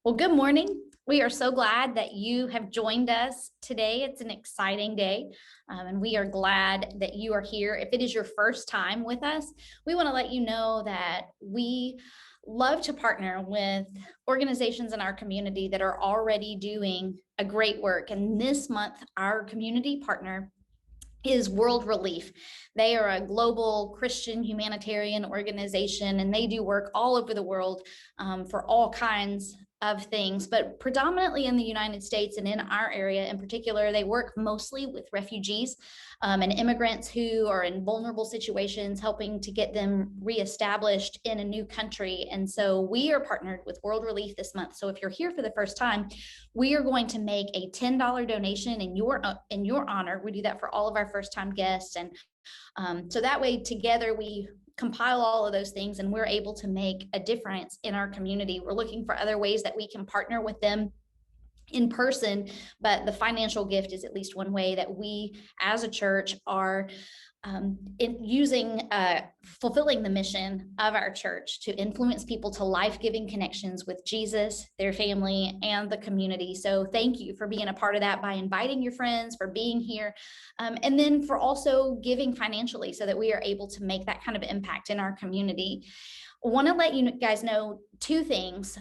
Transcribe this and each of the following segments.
Well, good morning. We are so glad that you have joined us today. It's an exciting day, and we are glad that you are here. If it is your first time with us, we want to let you know that we love to partner with organizations in our community that are already doing a great work. And this month, our community partner is World Relief. They are a global Christian humanitarian organization, and they do work all over the world for all kinds of things, but predominantly in the United States and in our area in particular. They work mostly with refugees and immigrants who are in vulnerable situations, helping to get them reestablished in a new country. And so we are partnered with World Relief this month. So if you're here for the first time, we are going to make a $10 donation in your honor. We do that for all of our first time guests. And so that way together we compile all of those things and we're able to make a difference in our community. We're looking for other ways that we can partner with them in person, but the financial gift is at least one way that we as a church are fulfilling the mission of our church to influence people to life-giving connections with Jesus, their family, and the community. So thank you for being a part of that by inviting your friends, for being here, and then for also giving financially so that we are able to make that kind of impact in our community. I want to let you guys know two things.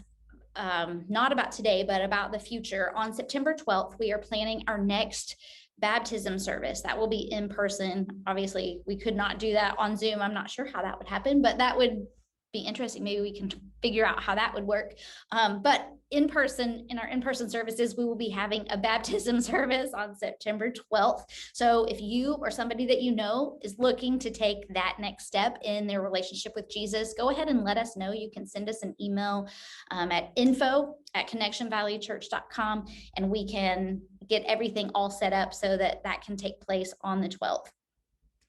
Not about today, but about the future. On September 12th, we are planning our next baptism service. That will be in person. Obviously, we could not do that on Zoom. I'm not sure how that would happen, but that would be interesting. Maybe we can figure out how that would work. But in person, in our in-person services, we will be having a baptism service on September 12th. So if you or somebody that you know is looking to take that next step in their relationship with Jesus, go ahead and let us know. You can send us an email at info@connectionvalleychurch.com, and we can get everything all set up so that that can take place on the 12th.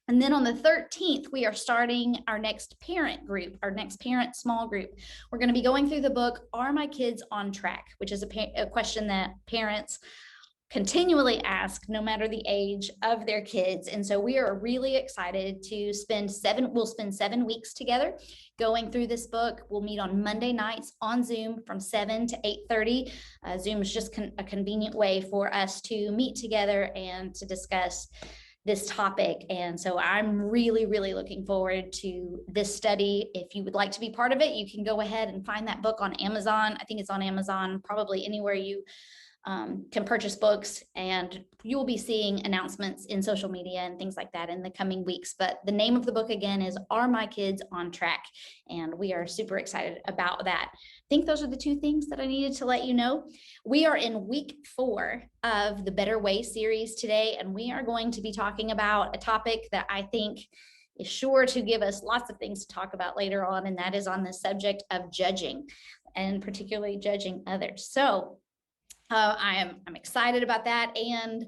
And then on the 13th, we are starting our next parent group, our next parent small group. We're going to be going through the book, Are My Kids on Track? Which is a question that parents continually ask no matter the age of their kids. And so we are really excited to we'll spend 7 weeks together going through this book. We'll meet on Monday nights on Zoom from 7 to 8:30. Zoom is just a convenient way for us to meet together and to discuss this topic. And so I'm really, really looking forward to this study. If you would like to be part of it, you can go ahead and find that book on Amazon. I think it's on Amazon, probably anywhere you can purchase books, and you will be seeing announcements in social media and things like that in the coming weeks. But the name of the book again is Are My Kids on Track? And we are super excited about that. I think those are the two things that I needed to let you know. We are in week 4 of the Better Way series today, and we are going to be talking about a topic that I think is sure to give us lots of things to talk about later on, and that is on the subject of judging, and particularly judging others. So I'm excited about that. And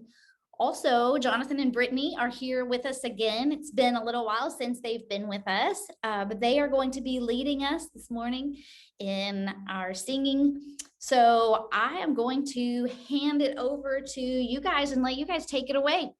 also, Jonathan and Brittany are here with us again. It's been a little while since they've been with us, but they are going to be leading us this morning in our singing. So I am going to hand it over to you guys and let you guys take it away.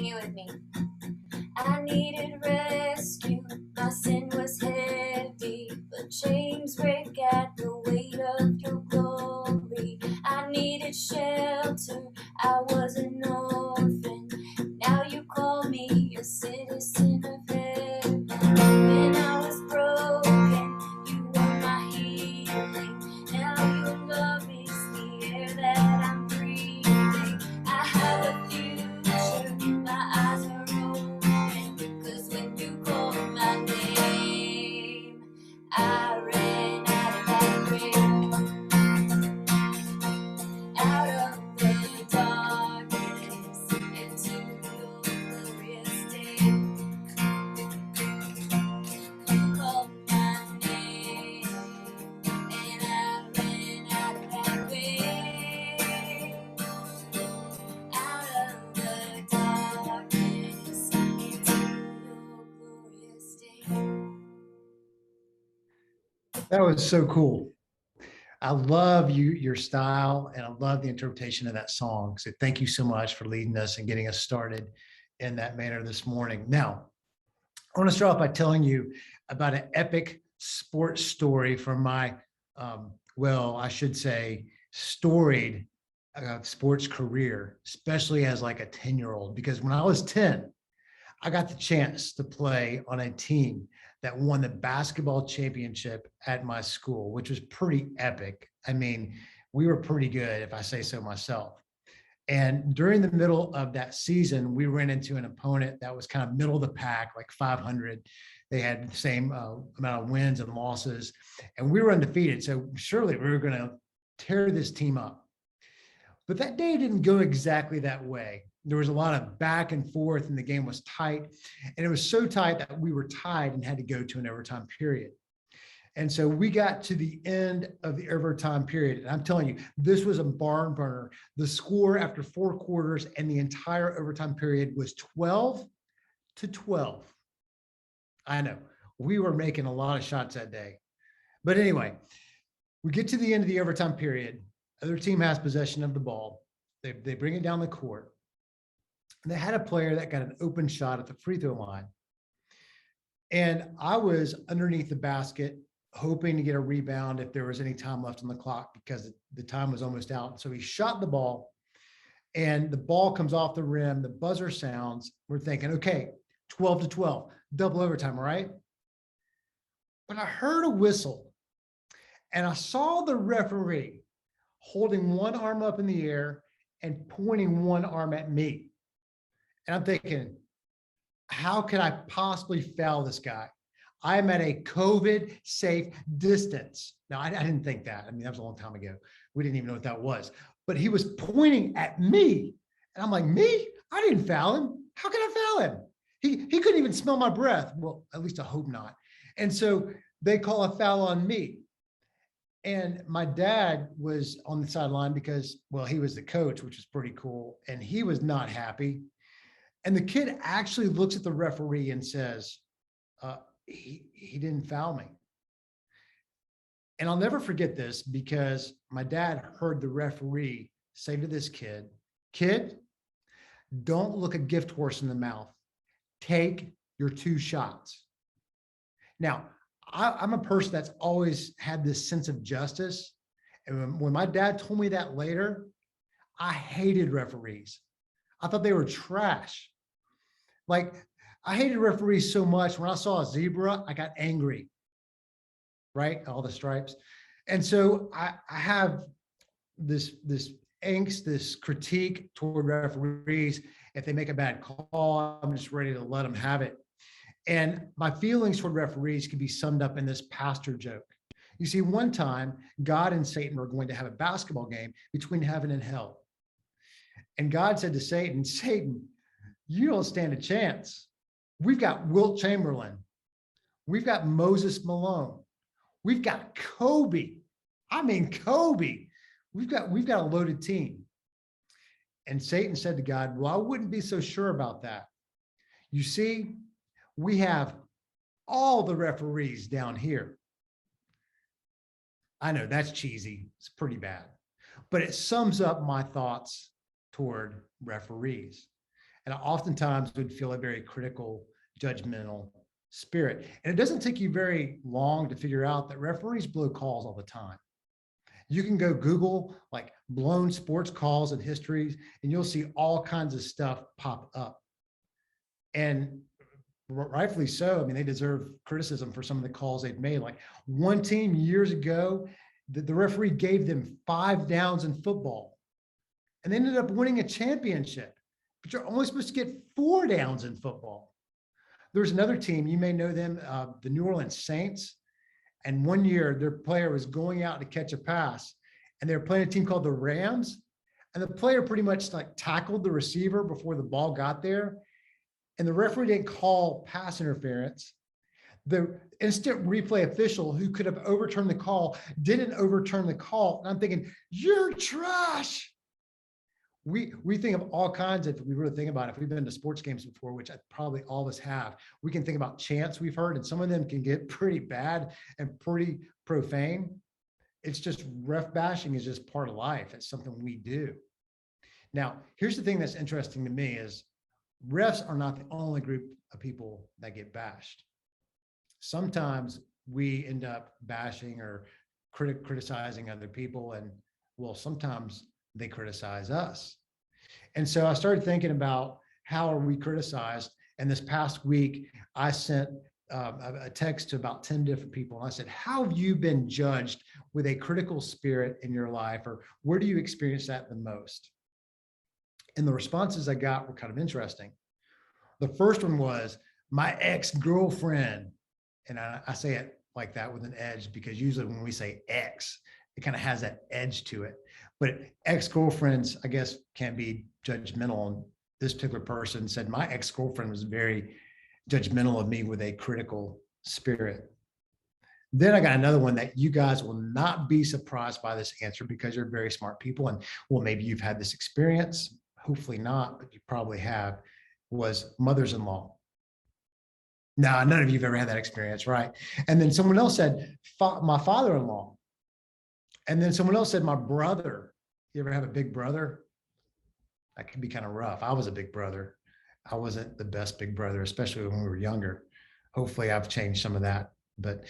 Sing it with me. I needed rescue, my sin was heavy, but chains break at the weight of your glory. I needed shelter, I was an orphan, now you call me a citizen of heaven. When I was broken, you were my healing, now your love is the air that I'm breathing. I have a future, my eyes are open, 'cause when you call my name, I ran out of that grave, out of the darkness, into your glorious day. You called my name, and I ran out of that grave, out of the darkness, into your glorious day. That was so cool. I love your style, and I love the interpretation of that song. So thank you so much for leading us and getting us started in that manner this morning. Now, I want to start off by telling you about an epic sports story from my, well, I should say, storied sports career, especially as like a 10-year-old, because when I was 10, I got the chance to play on a team that won the basketball championship at my school, which was pretty epic. I mean, we were pretty good, if I say so myself. And during the middle of that season, we ran into an opponent that was kind of middle of the pack, like 500. They had the same amount of wins and losses, and we were undefeated. So surely we were going to tear this team up. But that day didn't go exactly that way. There was a lot of back and forth, and the game was tight. And it was so tight that we were tied and had to go to an overtime period. And so we got to the end of the overtime period. And I'm telling you, this was a barn burner. The score after 4 quarters and the entire overtime period was 12-12. I know we were making a lot of shots that day. But anyway, we get to the end of the overtime period. Other team has possession of the ball. They bring it down the court. And they had a player that got an open shot at the free throw line. And I was underneath the basket, hoping to get a rebound if there was any time left on the clock, because the time was almost out. So he shot the ball, and the ball comes off the rim. The buzzer sounds. We're thinking, okay, 12-12, double overtime, right? But I heard a whistle, and I saw the referee holding one arm up in the air and pointing one arm at me. And I'm thinking, how can I possibly foul this guy? I'm at a COVID safe distance. Now, I didn't think that. I mean, that was a long time ago. We didn't even know what that was. But he was pointing at me. And I'm like, me? I didn't foul him. How can I foul him? He couldn't even smell my breath. Well, at least I hope not. And so they call a foul on me. And my dad was on the sideline because, well, he was the coach, which was pretty cool. And he was not happy. And the kid actually looks at the referee and says, he didn't foul me. And I'll never forget this, because my dad heard the referee say to this kid, don't look a gift horse in the mouth. Take your 2 shots. Now, I'm a person that's always had this sense of justice. And when my dad told me that later, I hated referees. I thought they were trash. Like, I hated referees so much. When I saw a zebra, I got angry, right? All the stripes. And so I have this angst, this critique toward referees. If they make a bad call, I'm just ready to let them have it. And my feelings toward referees can be summed up in this pastor joke. You see, one time, God and Satan were going to have a basketball game between heaven and hell. And God said to Satan, Satan, you don't stand a chance. We've got Wilt Chamberlain. We've got Moses Malone. We've got Kobe. I mean, Kobe. We've got a loaded team. And Satan said to God, well, I wouldn't be so sure about that. You see, we have all the referees down here. I know that's cheesy. It's pretty bad. But it sums up my thoughts toward referees. And I oftentimes would feel a very critical, judgmental spirit. And it doesn't take you very long to figure out that referees blow calls all the time. You can go Google like blown sports calls and histories, and you'll see all kinds of stuff pop up. And rightfully so. I mean, they deserve criticism for some of the calls they've made. Like one team years ago, the referee gave them 5 downs in football, and they ended up winning a championship. But you're only supposed to get 4 downs in football. There's another team, you may know them, the New Orleans Saints. And one year, their player was going out to catch a pass, and they were playing a team called the Rams. And the player pretty much like tackled the receiver before the ball got there. And the referee didn't call pass interference. The instant replay official who could have overturned the call didn't overturn the call. And I'm thinking, you're trash. We think of all kinds of, if we really think about it, if we've been to sports games before, which probably all of us have, we can think about chants we've heard, and some of them can get pretty bad and pretty profane. It's just ref bashing is just part of life. It's something we do. Now, here's the thing that's interesting to me is refs are not the only group of people that get bashed. Sometimes we end up bashing or criticizing other people, and well, sometimes they criticize us. And so I started thinking about how are we criticized? And this past week, I sent a text to about 10 different people. And I said, how have you been judged with a critical spirit in your life? Or where do you experience that the most? And the responses I got were kind of interesting. The first one was my ex-girlfriend. And I say it like that with an edge because usually when we say ex, it kind of has that edge to it. But ex-girlfriends, I guess, can be judgmental. And this particular person said, my ex-girlfriend was very judgmental of me with a critical spirit. Then I got another one that you guys will not be surprised by this answer because you're very smart people. And well, maybe you've had this experience, hopefully not, but you probably have, was mothers-in-law. No, none of you have ever had that experience, right? And then someone else said, my father-in-law. And then someone else said, my brother. You ever have a big brother? That can be kind of rough. I was a big brother. I wasn't the best big brother, especially when we were younger. Hopefully I've changed some of that. But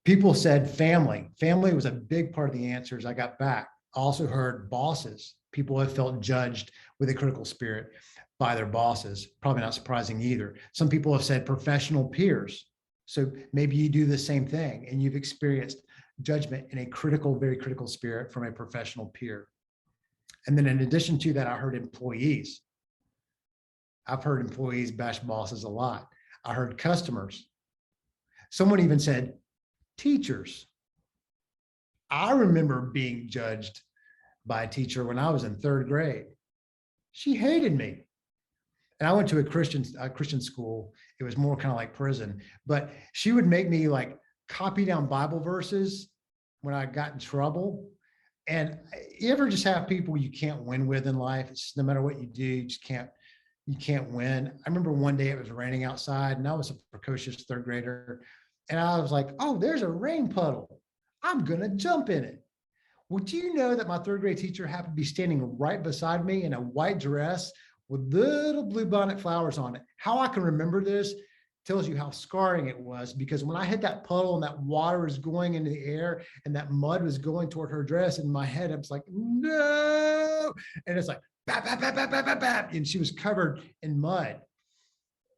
people said family. Family was a big part of the answers I got back. I also heard bosses. People have felt judged with a critical spirit by their bosses. Probably not surprising either. Some people have said professional peers. So maybe you do the same thing and you've experienced judgment in a critical, very critical spirit from a professional peer. And then in addition to that, I heard employees. I've heard employees bash bosses a lot. I heard customers. Someone even said teachers. I remember being judged by a teacher when I was in 3rd grade. She hated me. And I went to a Christian school. It was more kind of like prison, but she would make me like copy down Bible verses when I got in trouble. And you ever just have people you can't win with in life? It's just, no matter what you do, you just can't win. I remember one day it was raining outside and I was a precocious 3rd grader. And I was like, oh, there's a rain puddle. I'm going to jump in it. Well, do you know that my 3rd grade teacher happened to be standing right beside me in a white dress with little blue bonnet flowers on it? How I can remember this tells you how scarring it was, because when I hit that puddle and that water was going into the air and that mud was going toward her dress, in my head, I was like, no. And it's like, bap, bap, bap, bap, bap, bap, bap. And she was covered in mud.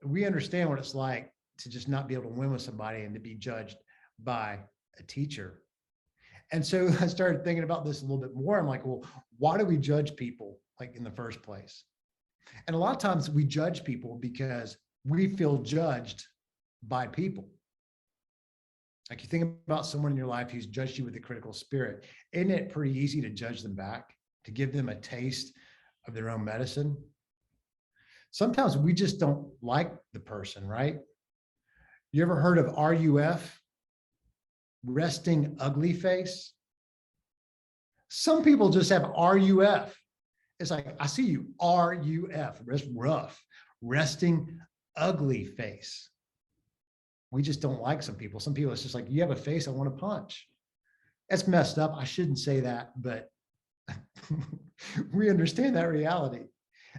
We understand what it's like to just not be able to win with somebody and to be judged by a teacher. And so I started thinking about this a little bit more. I'm like, well, why do we judge people like in the first place? And a lot of times we judge people because we feel judged by people. Like you think about someone in your life who's judged you with a critical spirit. Isn't it pretty easy to judge them back, to give them a taste of their own medicine? Sometimes we just don't like the person, right? You ever heard of RUF? Resting ugly face? Some people just have RUF. It's like, I see you, RUF, rest rough, resting ugly face. We just don't like some people. Some people, it's just like, you have a face I want to punch. That's messed up. I shouldn't say that, but we understand that reality.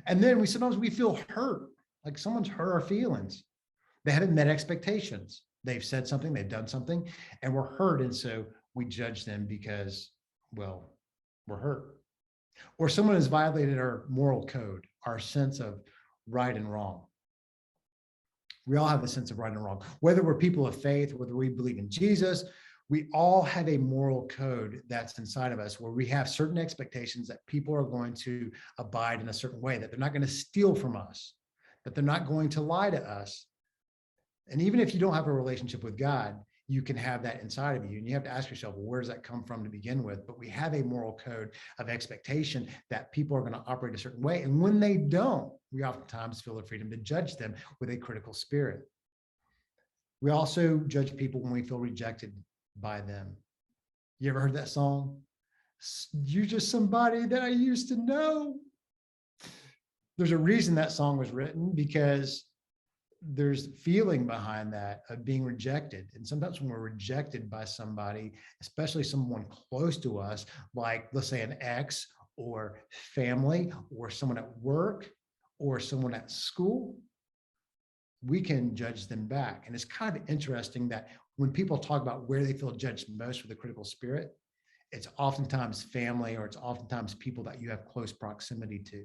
And then sometimes we feel hurt, like someone's hurt our feelings. They haven't met expectations. They've said something, they've done something, and we're hurt. And so we judge them because, well, we're hurt. Or someone has violated our moral code, our sense of right and wrong. We all have a sense of right and wrong, whether we're people of faith, whether we believe in Jesus. We all have a moral code that's inside of us where we have certain expectations that people are going to abide in a certain way, that they're not going to steal from us, that they're not going to lie to us. And even if you don't have a relationship with God, you can have that inside of you. And you have to ask yourself, well, where does that come from to begin with? But we have a moral code of expectation that people are going to operate a certain way. And when they don't, we oftentimes feel the freedom to judge them with a critical spirit. We also judge people when we feel rejected by them. You ever heard that song? You're just somebody that I used to know. There's a reason that song was written, because there's feeling behind that of being rejected. And sometimes when we're rejected by somebody, especially someone close to us, like let's say an ex or family or someone at work or someone at school, we can judge them back. And it's kind of interesting that when people talk about where they feel judged most with a critical spirit, it's oftentimes family, or it's oftentimes people that you have close proximity to.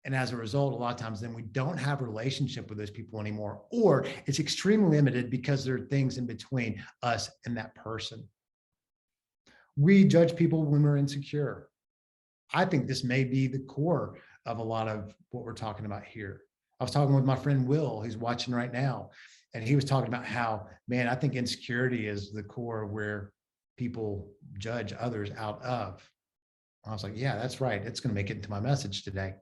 And as a result, a lot of times then we don't have a relationship with those people anymore, or it's extremely limited because there are things in between us and that person. We judge people when we're insecure. I think this may be the core of a lot of what we're talking about here. I was talking with my friend Will, who's watching right now, and he was talking about how, man, I think insecurity is the core where people judge others out of. I was like, yeah, that's right. It's going to make it into my message today.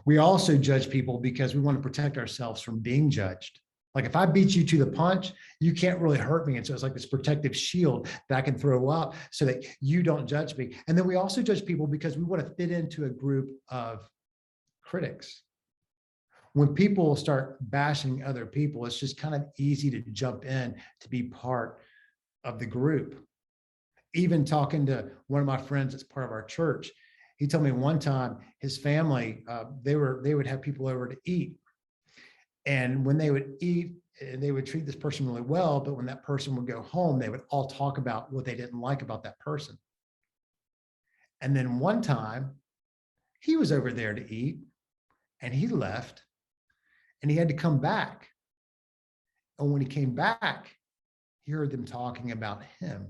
We also judge people because we want to protect ourselves from being judged. Like if I beat you to the punch, you can't really hurt me. And so it's like this protective shield that I can throw up so that you don't judge me. And then we also judge people because we want to fit into a group of critics. When people start bashing other people, it's just kind of easy to jump in to be part of the group. Even talking to one of my friends that's part of our church, he told me one time his family, they would have people over to eat. And when they would eat, they would treat this person really well. But when that person would go home, they would all talk about what they didn't like about that person. And then one time he was over there to eat and he left and he had to come back. And when he came back, he heard them talking about him,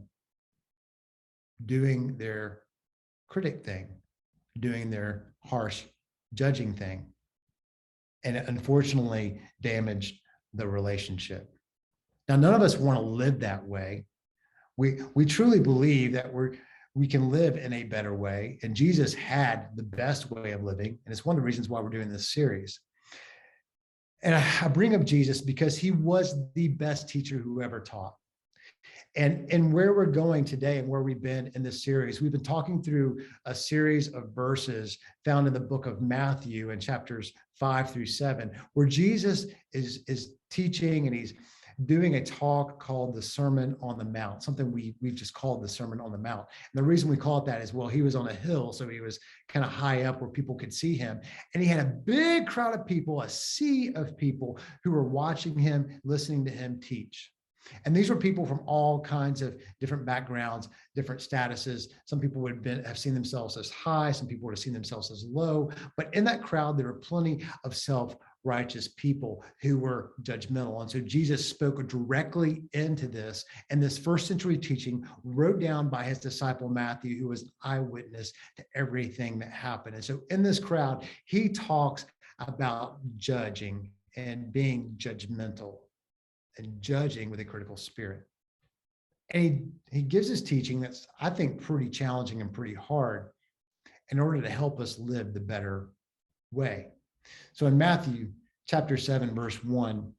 doing their critic thing, doing their harsh judging thing. And it unfortunately damaged the relationship. Now, none of us want to live that way. We truly believe that we can live in a better way. And Jesus had the best way of living. And it's one of the reasons why we're doing this series. And I bring up Jesus because he was the best teacher who ever taught. And where we're going today and where we've been in this series, we've been talking through a series of verses found in the book of Matthew in chapters 5-7, where Jesus is teaching and he's doing a talk called the Sermon on the Mount, something we've just called the Sermon on the Mount. And the reason we call it that is, well, he was on a hill, so he was kind of high up where people could see him. And he had a big crowd of people, a sea of people who were watching him, listening to him teach. And these were people from all kinds of different backgrounds, different statuses. Some people would have seen themselves as high, some people would have seen themselves as low. But in that crowd, there were plenty of self-righteous people who were judgmental. And so Jesus spoke directly into this. And this first century teaching wrote down by his disciple Matthew, who was an eyewitness to everything that happened. And so in this crowd, he talks about judging and being judgmental and judging with a critical spirit. And he gives his teaching that's, I think, pretty challenging and pretty hard in order to help us live the better way. So in Matthew chapter 7, verse 1,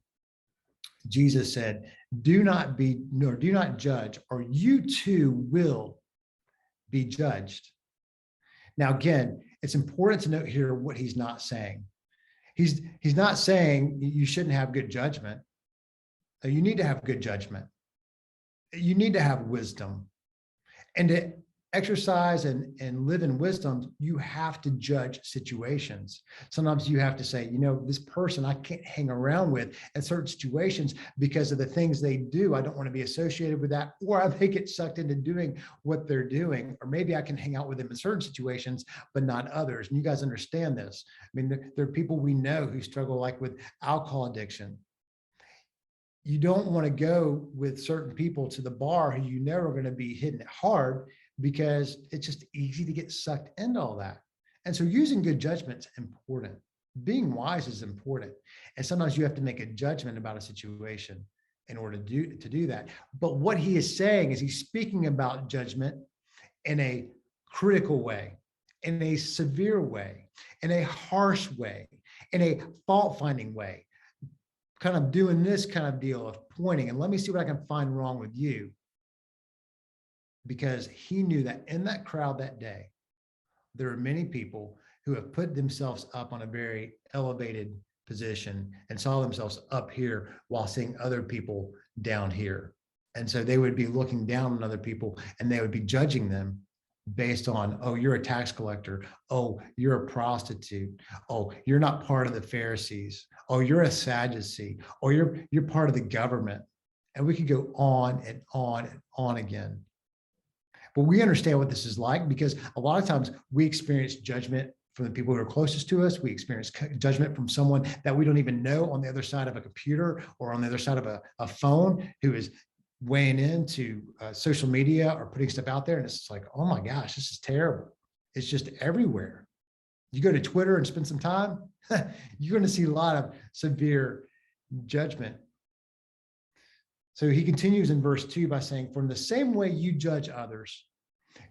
Jesus said, do not judge, or you too will be judged. Now, again, it's important to note here what he's not saying. He's not saying you shouldn't have good judgment. You need to have good judgment. You need to have wisdom. And exercise and live in wisdom, you have to judge situations. Sometimes you have to say, this person I can't hang around with in certain situations because of the things they do. I don't want to be associated with that, or I may get sucked into doing what they're doing, or maybe I can hang out with them in certain situations, but not others. And you guys understand this. I mean, there are people we know who struggle like with alcohol addiction. You don't want to go with certain people to the bar who you know are going to be hitting it hard, because it's just easy to get sucked into all that. And so using good judgment is important. Being wise is important. And sometimes you have to make a judgment about a situation in order to do that. But what he is saying is he's speaking about judgment in a critical way, in a severe way, in a harsh way, in a fault-finding way, kind of doing this kind of deal of pointing and let me see what I can find wrong with you. Because he knew that in that crowd that day, there are many people who have put themselves up on a very elevated position and saw themselves up here while seeing other people down here. And so they would be looking down on other people and they would be judging them based on, oh, you're a tax collector. Oh, you're a prostitute. Oh, you're not part of the Pharisees. Oh, you're a Sadducee. Or you're part of the government. And we could go on and on and on again. But we understand what this is like, because a lot of times we experience judgment from the people who are closest to us. We experience judgment from someone that we don't even know on the other side of a computer or on the other side of a phone who is weighing into social media or putting stuff out there. And it's like, oh my gosh, this is terrible. It's just everywhere. You go to Twitter and spend some time, you're going to see a lot of severe judgment. So he continues in verse 2 by saying, for in the same way you judge others,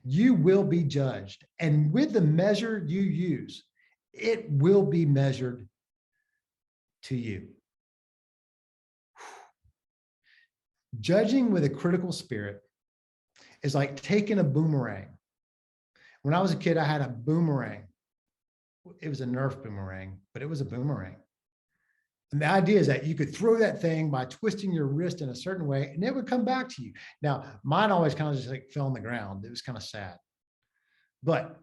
you will be judged. And with the measure you use, it will be measured to you. Judging with a critical spirit is like taking a boomerang. When I was a kid, I had a boomerang. It was a Nerf boomerang, but it was a boomerang. And the idea is that you could throw that thing by twisting your wrist in a certain way and it would come back to you. Now, mine always kind of just like fell on the ground. It was kind of sad. But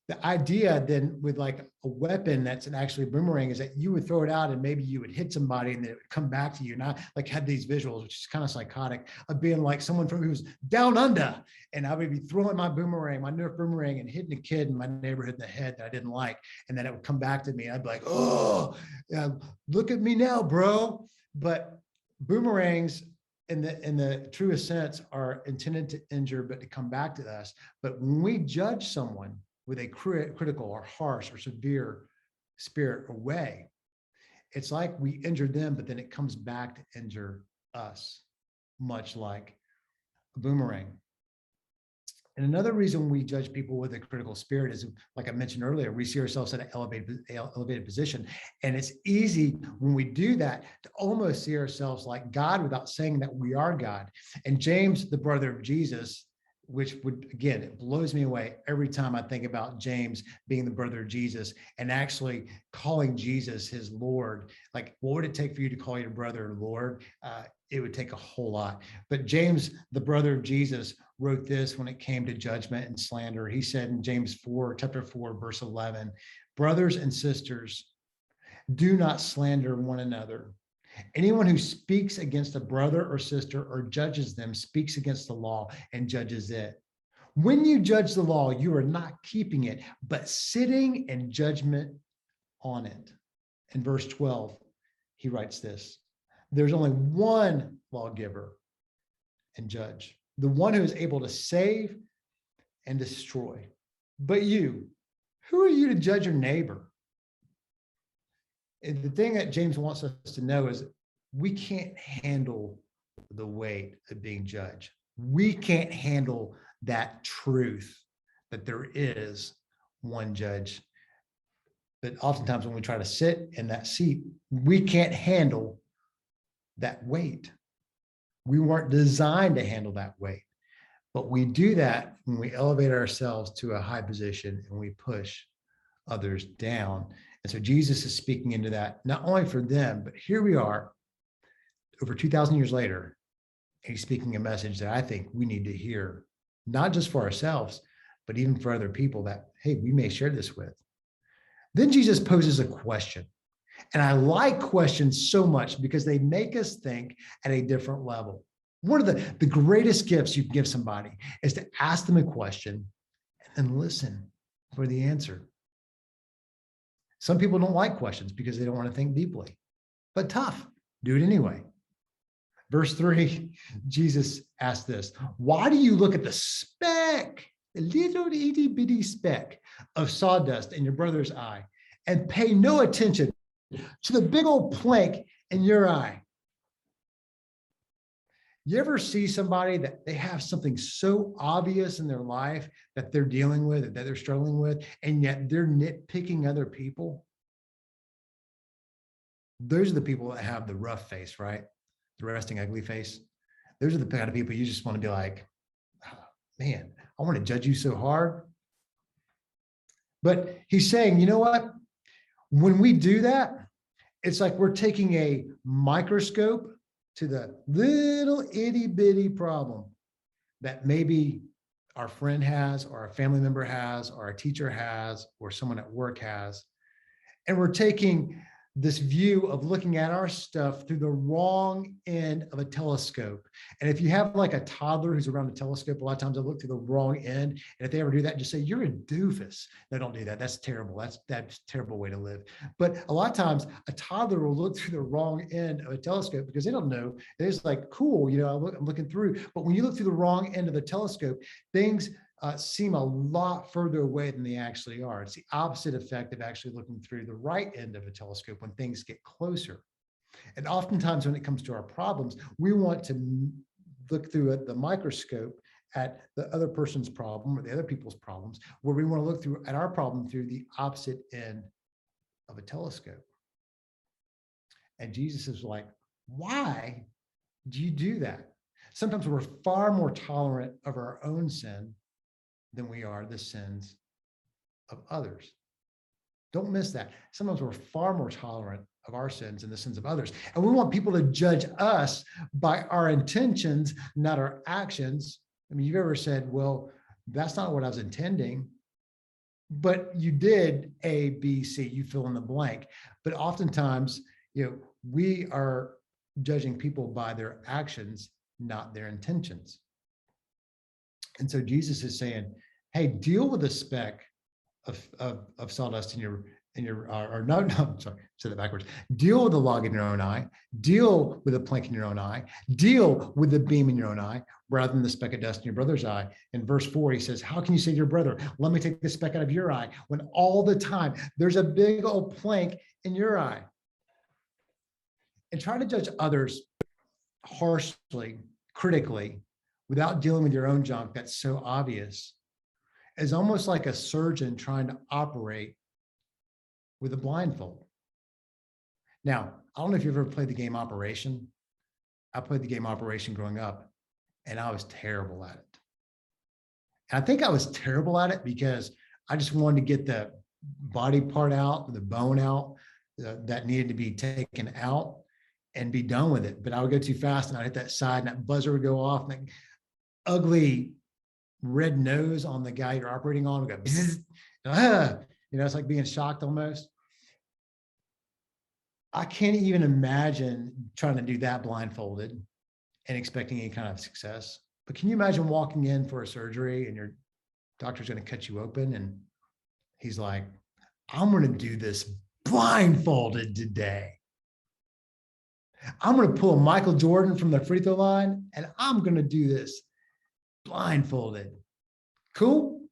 the idea then with like a weapon that's an actually boomerang is that you would throw it out and maybe you would hit somebody and then it would come back to you. And I like had these visuals, which is kind of psychotic, of being like someone from who's down under. And I would be throwing my boomerang, my Nerf boomerang, and hitting a kid in my neighborhood in the head that I didn't like. And then it would come back to me. And I'd be like, oh, look at me now, bro. But boomerangs in the truest sense are intended to injure, but to come back to us. But when we judge someone with a critical or harsh or severe spirit or way, it's like we injured them, but then it comes back to injure us, much like a boomerang. And another reason we judge people with a critical spirit is, like I mentioned earlier, we see ourselves at an elevated position. And it's easy when we do that to almost see ourselves like God without saying that we are God. And James, the brother of Jesus, which would, again, it blows me away every time I think about James being the brother of Jesus and actually calling Jesus his Lord. Like, what would it take for you to call your brother Lord? It would take a whole lot. But James, the brother of Jesus, wrote this when it came to judgment and slander. He said in James 4, chapter 4, verse 11, brothers and sisters, do not slander one another. Anyone who speaks against a brother or sister or judges them speaks against the law and judges it. When you judge the law, you are not keeping it, but sitting in judgment on it. In verse 12, he writes this: there's only one lawgiver and judge, the one who is able to save and destroy. But you, who are you to judge your neighbor? And the thing that James wants us to know is we can't handle the weight of being judged. We can't handle that truth that there is one judge. But oftentimes when we try to sit in that seat, we can't handle that weight. We weren't designed to handle that weight. But we do that when we elevate ourselves to a high position and we push others down. And so Jesus is speaking into that, not only for them, but here we are over 2,000 years later, and he's speaking a message that I think we need to hear, not just for ourselves, but even for other people that, hey, we may share this with. Then Jesus poses a question. And I like questions so much because they make us think at a different level. One of the greatest gifts you can give somebody is to ask them a question and then listen for the answer. Some people don't like questions because they don't want to think deeply, but tough, do it anyway. Verse 3, Jesus asked this, why do you look at the speck, the little itty bitty speck of sawdust in your brother's eye and pay no attention to the big old plank in your eye? You ever see somebody that they have something so obvious in their life that they're dealing with, that they're struggling with, and yet they're nitpicking other people? Those are the people that have the rough face, right? The resting ugly face. Those are the kind of people you just want to be like, oh, man, I want to judge you so hard. But he's saying, you know what? When we do that, it's like we're taking a microscope to the little itty bitty problem that maybe our friend has, or a family member has, or a teacher has, or someone at work has. And we're taking this view of looking at our stuff through the wrong end of a telescope. And if you have like a toddler who's around a telescope, a lot of times they'll look through the wrong end. And if they ever do that, just say, you're a doofus. No, don't do that. That's terrible. That's a terrible way to live. But a lot of times a toddler will look through the wrong end of a telescope because they don't know. They're just like, cool, I'm looking through. But when you look through the wrong end of the telescope, things seem a lot further away than they actually are. It's the opposite effect of actually looking through the right end of a telescope when things get closer. And oftentimes when it comes to our problems, we want to look through the microscope at the other person's problem or the other people's problems, where we want to look through at our problem through the opposite end of a telescope. And Jesus is like, why do you do that? Sometimes we're far more tolerant of our own sin than we are the sins of others. Don't miss that. Sometimes we're far more tolerant of our sins than the sins of others. And we want people to judge us by our intentions, not our actions. I mean, you've ever said, well, that's not what I was intending, but you did A, B, C, you fill in the blank. But oftentimes, we are judging people by their actions, not their intentions. And so Jesus is saying, hey, deal with the speck of sawdust in your I'm sorry, said that backwards. Deal with the log in your own eye, deal with the plank in your own eye, deal with the beam in your own eye, rather than the speck of dust in your brother's eye. In verse 4, he says, how can you say to your brother, let me take the speck out of your eye, when all the time there's a big old plank in your eye? And trying to judge others harshly, critically, without dealing with your own junk that's so obvious, is almost like a surgeon trying to operate with a blindfold. Now, I don't know if you've ever played the game Operation. I played the game Operation growing up, and I was terrible at it. And I think I was terrible at it because I just wanted to get the body part out, the bone out that needed to be taken out and be done with it. But I would go too fast and I'd hit that side and that buzzer would go off and that ugly red nose on the guy you're operating on would go, bzzz, it's like being shocked almost. I can't even imagine trying to do that blindfolded and expecting any kind of success. But can you imagine walking in for a surgery and your doctor's going to cut you open and he's like, I'm going to do this blindfolded today. I'm going to pull Michael Jordan from the free throw line and I'm going to do this blindfolded. Cool?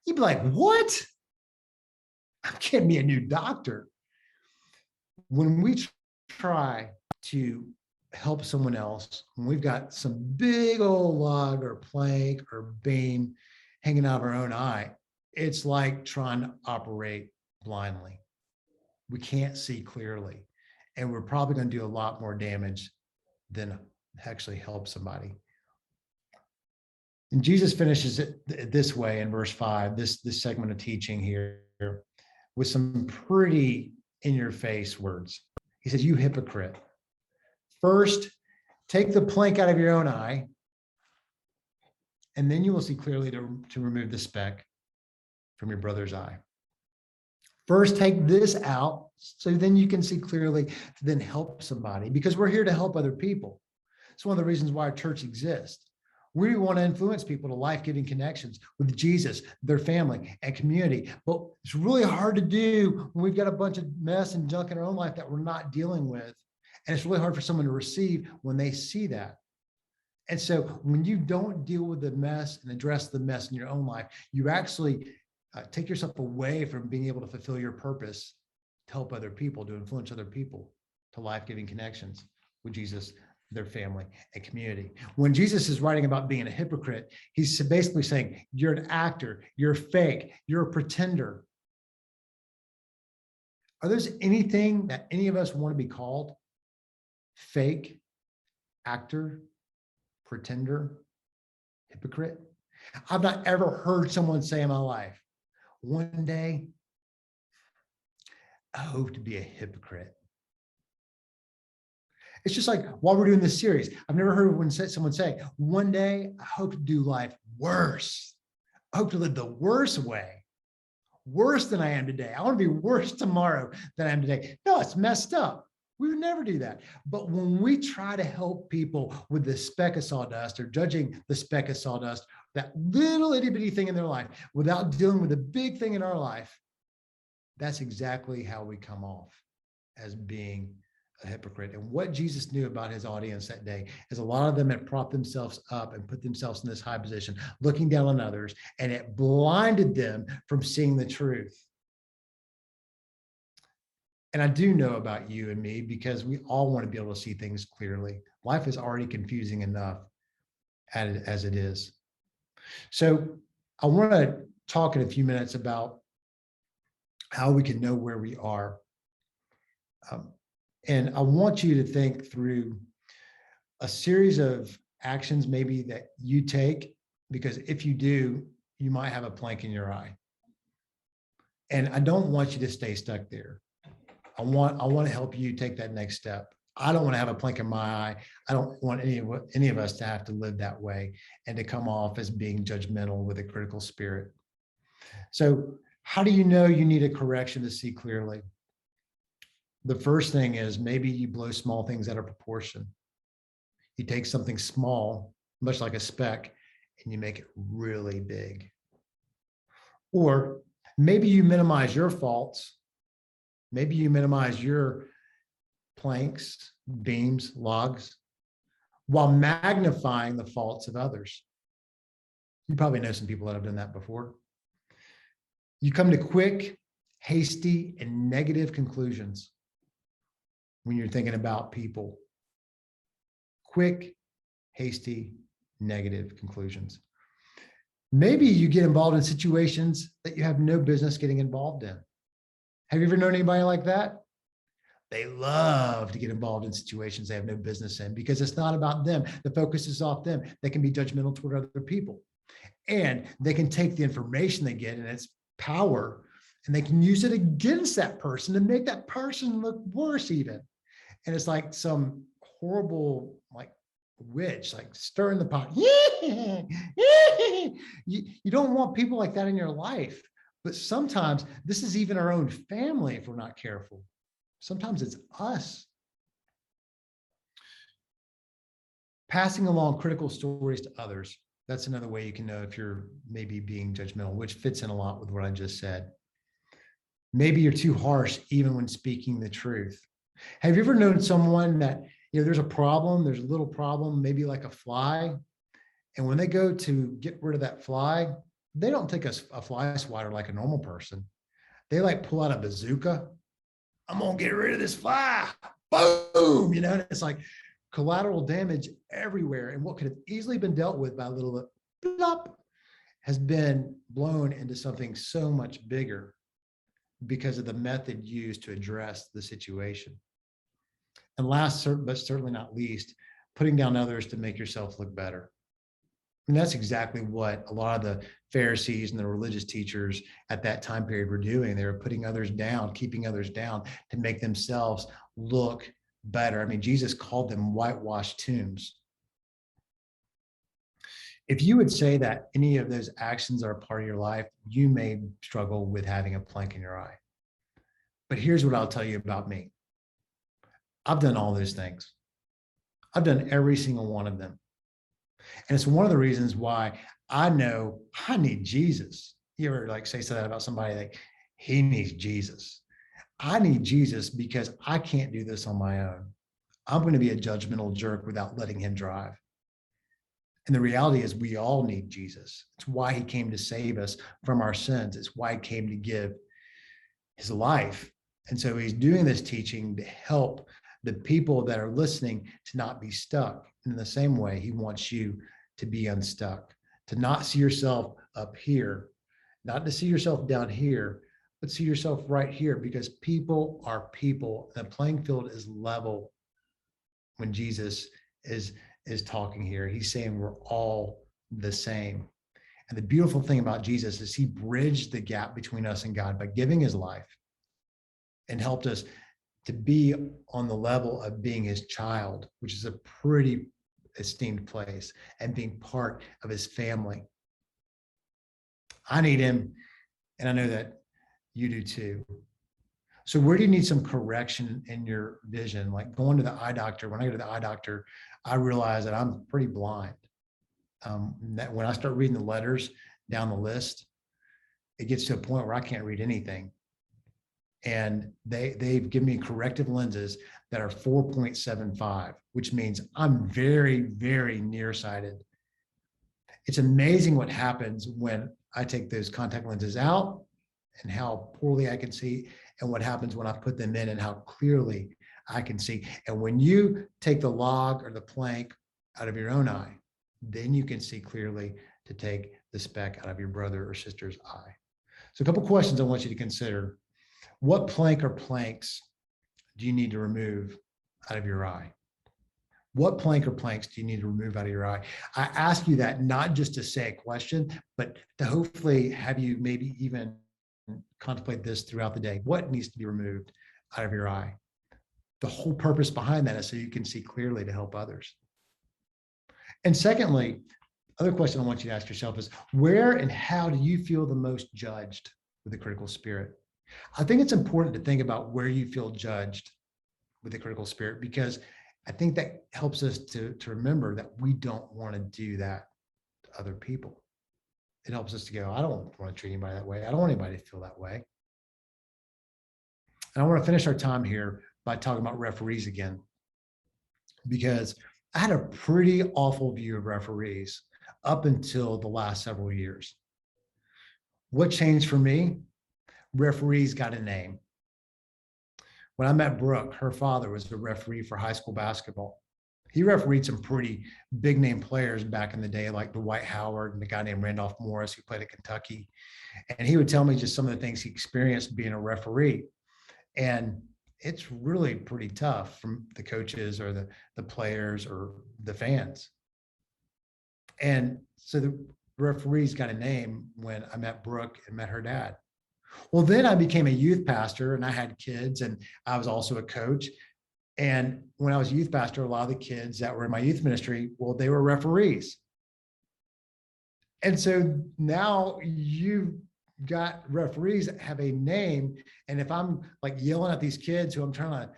You'd be like, what? I'm getting me a new doctor. When we try to help someone else, when we've got some big old log or plank or beam hanging out of our own eye, it's like trying to operate blindly. We can't see clearly. And we're probably going to do a lot more damage than actually help somebody. And Jesus finishes it this way in verse 5, this segment of teaching here, with some pretty in-your-face words. He says, you hypocrite. First, take the plank out of your own eye, And then you will see clearly to remove the speck from your brother's eye. First, take this out so then you can see clearly to then help somebody, because we're here to help other people. It's one of the reasons why our church exists. We want to influence people to life-giving connections with Jesus, their family, and community. But it's really hard to do when we've got a bunch of mess and junk in our own life that we're not dealing with. And it's really hard for someone to receive when they see that. And so when you don't deal with the mess and address the mess in your own life, you actually take yourself away from being able to fulfill your purpose to help other people, to influence other people to life-giving connections with Jesus, their family, and community. When Jesus is writing about being a hypocrite, he's basically saying, you're an actor, you're fake, you're a pretender. Are there anything that any of us want to be called? Fake, actor, pretender, hypocrite? I've not ever heard someone say in my life, one day, I hope to be a hypocrite. It's just like while we're doing this series, I've never heard someone say, one day, I hope to do life worse. I hope to live the worst way, worse than I am today. I want to be worse tomorrow than I am today. No, it's messed up. We would never do that. But when we try to help people with the speck of sawdust or judging the speck of sawdust, that little itty bitty thing in their life, without dealing with the big thing in our life, that's exactly how we come off as being a hypocrite. And what Jesus knew about his audience that day is a lot of them had propped themselves up and put themselves in this high position, looking down on others, and it blinded them from seeing the truth. And I do know about you and me because we all want to be able to see things clearly. Life is already confusing enough as it is. So I want to talk in a few minutes about how we can know where we are. And I want you to think through a series of actions maybe that you take, because if you do, you might have a plank in your eye. And I don't want you to stay stuck there. I want to help you take that next step. I don't want to have a plank in my eye. I don't want any of us to have to live that way and to come off as being judgmental with a critical spirit. So how do you know you need a correction to see clearly? The first thing is maybe you blow small things out of proportion. You take something small, much like a speck, and you make it really big. Or maybe you minimize your faults. Maybe you minimize your planks, beams, logs, while magnifying the faults of others. You probably know some people that have done that before. You come to quick, hasty, and negative conclusions when you're thinking about people. Quick, hasty, negative conclusions. Maybe you get involved in situations that you have no business getting involved in. Have you ever known anybody like that? They love to get involved in situations they have no business in because it's not about them. The focus is off them. They can be judgmental toward other people. And they can take the information they get and its power, and they can use it against that person to make that person look worse even. And it's like some horrible, like witch, like stirring the pot. You don't want people like that in your life. But sometimes this is even our own family if we're not careful. Sometimes it's us. Passing along critical stories to others. That's another way you can know if you're maybe being judgmental, which fits in a lot with what I just said. Maybe you're too harsh even when speaking the truth. Have you ever known someone that, there's a problem, there's a little problem, maybe like a fly, and when they go to get rid of that fly, they don't take a fly swatter like a normal person. They like pull out a bazooka. I'm gonna get rid of this fly. Boom, and it's like collateral damage everywhere. And what could have easily been dealt with by a little plop has been blown into something so much bigger because of the method used to address the situation. And last, but certainly not least, putting down others to make yourself look better. And that's exactly what a lot of the Pharisees and the religious teachers at that time period were doing. They were putting others down, keeping others down to make themselves look better. I mean, Jesus called them whitewashed tombs. If you would say that any of those actions are a part of your life, you may struggle with having a plank in your eye. But here's what I'll tell you about me. I've done all those things. I've done every single one of them. And it's one of the reasons why I know I need Jesus. You ever like say that about somebody like he needs Jesus? I need Jesus because I can't do this on my own. I'm going to be a judgmental jerk without letting him drive. And the reality is we all need Jesus. It's why he came to save us from our sins. It's why he came to give his life. And so he's doing this teaching to help the people that are listening to not be stuck. And in the same way, he wants you to be unstuck, to not see yourself up here, not to see yourself down here, but see yourself right here, because people are people. The playing field is level when Jesus is talking here. He's saying we're all the same. And the beautiful thing about Jesus is he bridged the gap between us and God by giving his life and helped us to be on the level of being his child, which is a pretty esteemed place, and being part of his family. I need him, and I know that you do too. So where do you need some correction in your vision? Like going to the eye doctor. When I go to the eye doctor, I realize that I'm pretty blind. That when I start reading the letters down the list, it gets to a point where I can't read anything. And they've given me corrective lenses that are 4.75, which means I'm very, very nearsighted. It's amazing what happens when I take those contact lenses out and how poorly I can see, and what happens when I put them in and how clearly I can see. And when you take the log or the plank out of your own eye, then you can see clearly to take the speck out of your brother or sister's eye. So a couple of questions I want you to consider. What plank or planks do you need to remove out of your eye? What plank or planks do you need to remove out of your eye? I ask you that not just to say a question, but to hopefully have you maybe even contemplate this throughout the day. What needs to be removed out of your eye? The whole purpose behind that is so you can see clearly to help others. And secondly, other question I want you to ask yourself is, where and how do you feel the most judged with the critical spirit? I think it's important to think about where you feel judged with the critical spirit, because I think that helps us to remember that we don't want to do that to other people. It helps us to go, I don't want to treat anybody that way. I don't want anybody to feel that way. And I want to finish our time here by talking about referees again, because I had a pretty awful view of referees up until the last several years. What changed for me? Referees got a name. When I met Brooke, her father was the referee for high school basketball. He refereed some pretty big name players back in the day, like Dwight Howard and the guy named Randolph Morris, who played at Kentucky. And he would tell me just some of the things he experienced being a referee. And it's really pretty tough from the coaches or the players or the fans. And so the referees got a name when I met Brooke and met her dad. Well, then I became a youth pastor and I had kids, and I was also a coach. And when I was a youth pastor, a lot of the kids that were in my youth ministry, well, they were referees. And so now you've got referees that have a name. And if I'm like yelling at these kids who I'm trying to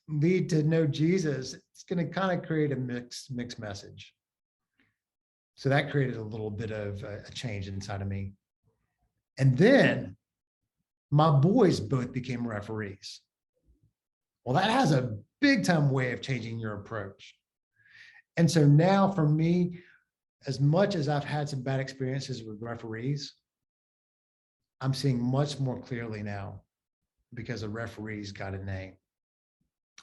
lead to know Jesus, it's going to kind of create a mixed message. So that created a little bit of a change inside of me. And then my boys both became referees. Well, that has a big time way of changing your approach. And so now for me, as much as I've had some bad experiences with referees, I'm seeing much more clearly now because the referees got a name.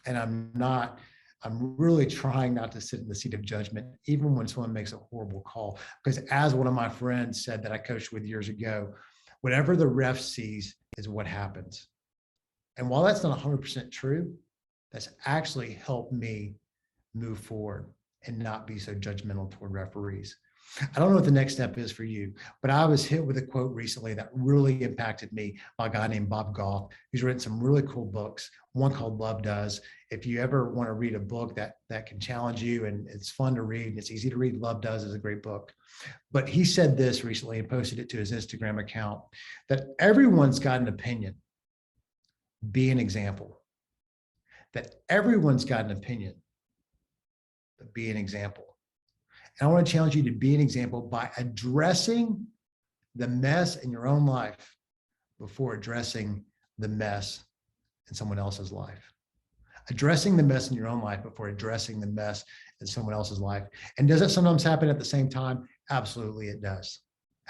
And I'm really trying not to sit in the seat of judgment, even when someone makes a horrible call. Because as one of my friends said that I coached with years ago, whatever the ref sees is what happens. And while that's not 100% true, that's actually helped me move forward and not be so judgmental toward referees. I don't know what the next step is for you, but I was hit with a quote recently that really impacted me by a guy named Bob Goff, who's written some really cool books. One called Love Does. If you ever want to read a book that can challenge you and it's fun to read and it's easy to read, Love Does is a great book. But he said this recently and posted it to his Instagram account, that everyone's got an opinion. Be an example. That everyone's got an opinion, but be an example. And I want to challenge you to be an example by addressing the mess in your own life before addressing the mess in someone else's life. Addressing the mess in your own life before addressing the mess in someone else's life. And does it sometimes happen at the same time? Absolutely, it does.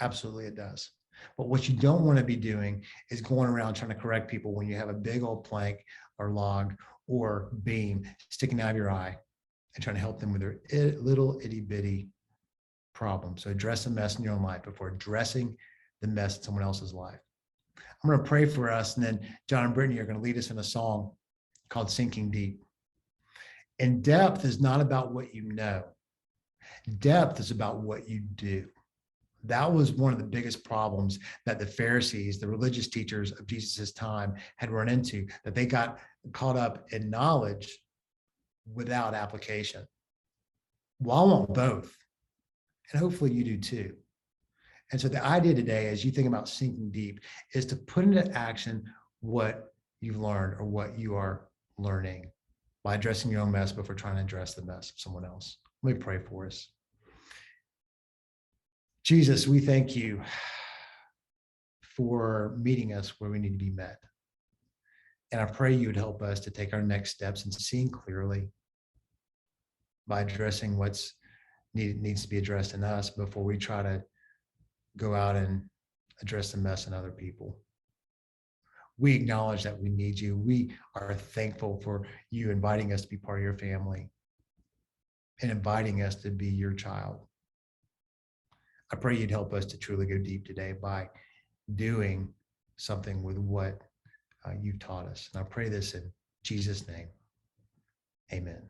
Absolutely, it does. But what you don't want to be doing is going around trying to correct people when you have a big old plank or log or beam sticking out of your eye and trying to help them with their little itty bitty problem. So address the mess in your own life before addressing the mess in someone else's life. I'm going to pray for us, and then John and Brittany are going to lead us in a song called Sinking Deep. And depth is not about what you know. Depth is about what you do. That was one of the biggest problems that the Pharisees, the religious teachers of Jesus's time, had run into, that they got caught up in knowledge without application. Well, I want both. And hopefully you do too. And so the idea today, as you think about sinking deep, is to put into action what you've learned or what you are learning by addressing your own mess before trying to address the mess of someone else. Let me pray for us. Jesus, we thank you for meeting us where we need to be met. And I pray you would help us to take our next steps and seeing clearly by addressing what's needs to be addressed in us before we try to go out and address the mess in other people. We acknowledge that we need you. We are thankful for you inviting us to be part of your family and inviting us to be your child. I pray you'd help us to truly go deep today by doing something with what you've taught us. And I pray this in Jesus' name. Amen.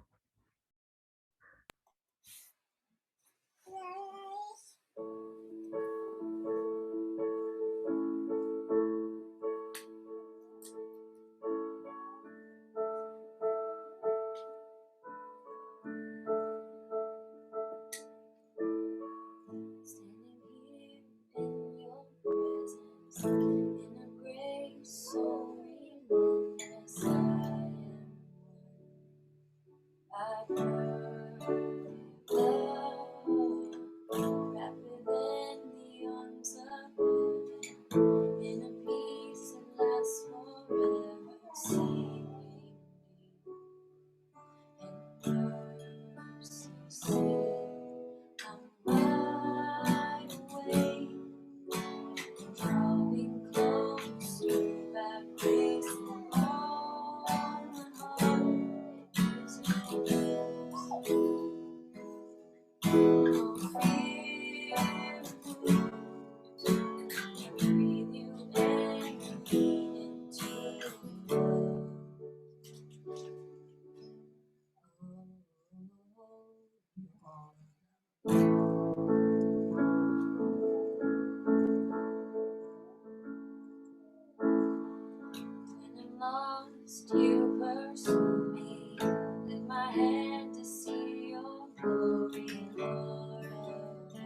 You pursue me, lift my hand to see your glory, Lord of all.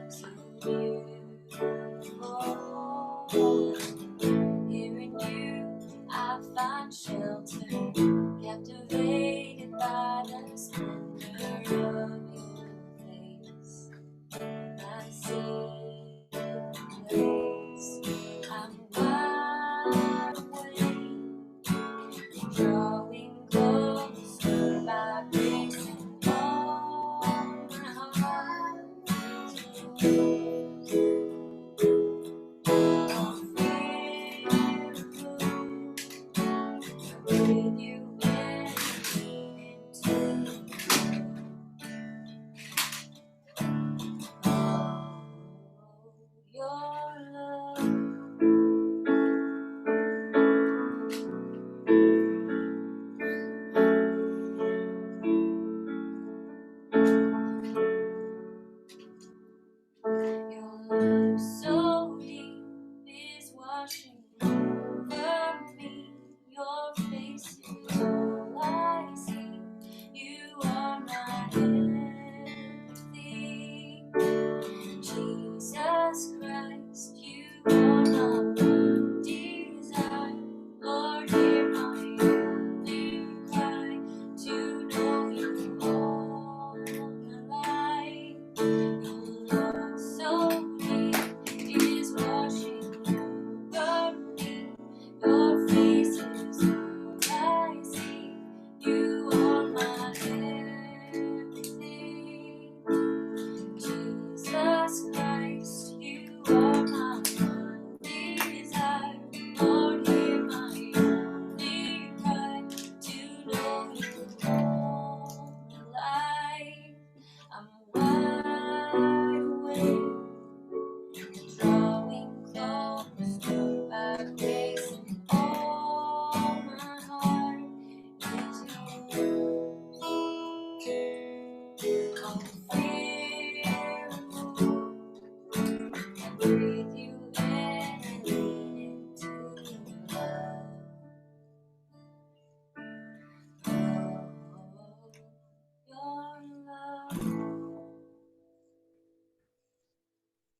So beautiful, here in you I find shelter, captivated by the splendor of your face. I see the place, I'm wide awake, drawing closer by grace and all my heart is with you and into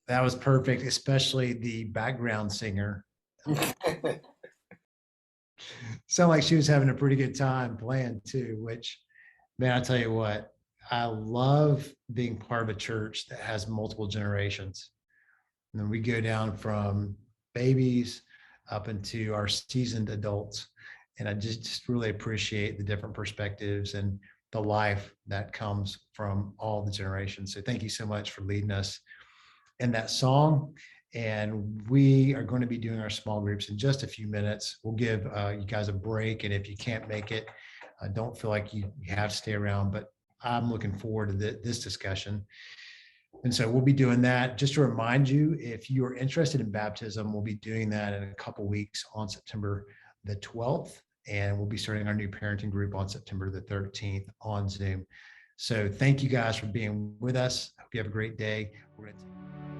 That was perfect, especially the background singer. Sound like she was having a pretty good time playing too, which, man, I tell you what, I love being part of a church that has multiple generations. And then we go down from babies up into our seasoned adults. And I just really appreciate the different perspectives and the life that comes from all the generations. So thank you so much for leading us in that song. And we are going to be doing our small groups in just a few minutes. We'll give you guys a break. And if you can't make it, don't feel like you have to stay around. But I'm looking forward to this discussion. And so we'll be doing that. Just to remind you, if you are interested in baptism, we'll be doing that in a couple weeks on September the 12th. And we'll be starting our new parenting group on September the 13th on Zoom. So thank you guys for being with us. Hope you have a great day. We're going to